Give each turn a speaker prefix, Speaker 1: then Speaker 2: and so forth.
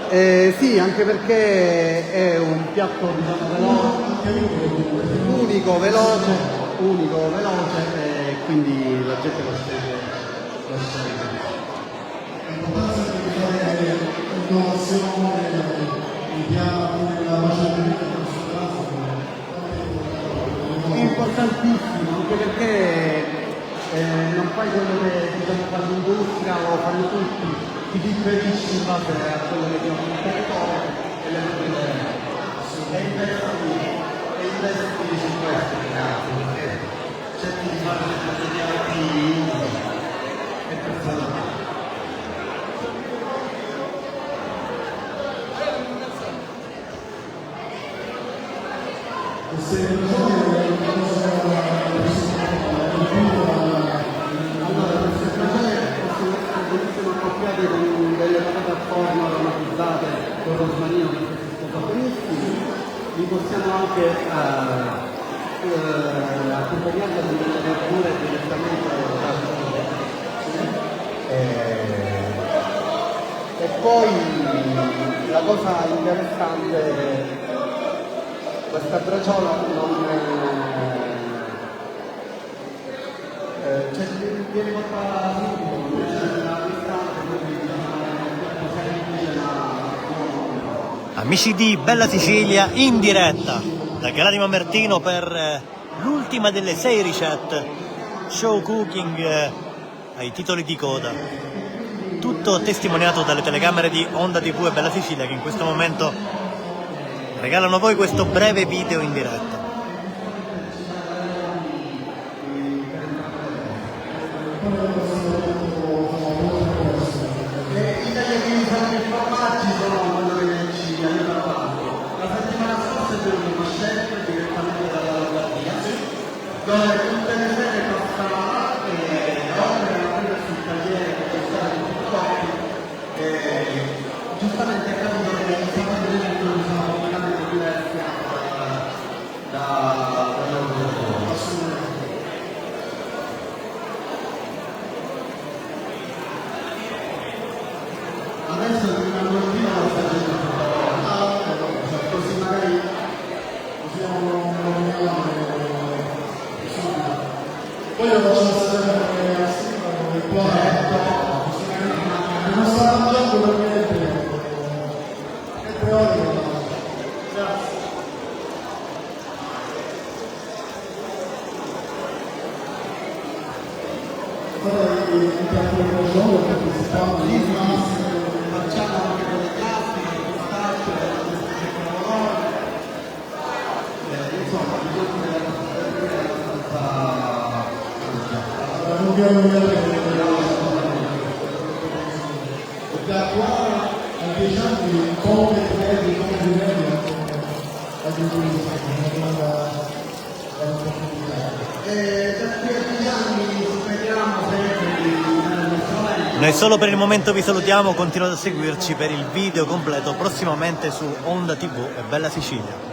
Speaker 1: Sì, anche perché è un piatto, diciamo, unico, veloce e quindi la gente lo sceglie.
Speaker 2: L'importanza di fare innovazione, i piatti, la macelleria in questo caso
Speaker 1: È importantissimo, anche perché non fai quello che diciamo fa l'industria o fanno tutti, ti differisci in base a quello che dicono il territorio e le tue e investi su questo, ragazzi, perché cerchi di fare dei piatti e personali. Accoppiate con delle patate a forno aromatizzate con rosmarino che si sposa benissimo, li possiamo anche accompagnarle con delle verdure direttamente e poi la cosa interessante è che questa braciola non viene fatta subito,
Speaker 3: Amici di Bella Sicilia in diretta da Galati Mamertino per l'ultima delle 6 ricette show cooking ai titoli di coda, tutto testimoniato dalle telecamere di Onda TV e Bella Sicilia che in questo momento regalano a voi questo breve video in diretta.
Speaker 1: Dove tutte le sere passava e oltre a aprire sul tagliere che c'è stato in TikTok giustamente è capito che i sapori del mondo sono completamente diversi da loro. Adesso il lamborghino lo sta facendo così magari usiamo
Speaker 2: poi lo faccio sapere a Silva come qua non sta mangiando per che teorico grazie poi il piatto del giorno perché si sta
Speaker 1: facciamo anche delle classiche, il pistacchio, le colore insomma bisogna della
Speaker 2: da qua a 10 anni come
Speaker 3: Noi solo per il momento vi salutiamo, continuate a seguirci per il video completo prossimamente su Onda TV e Bella Sicilia.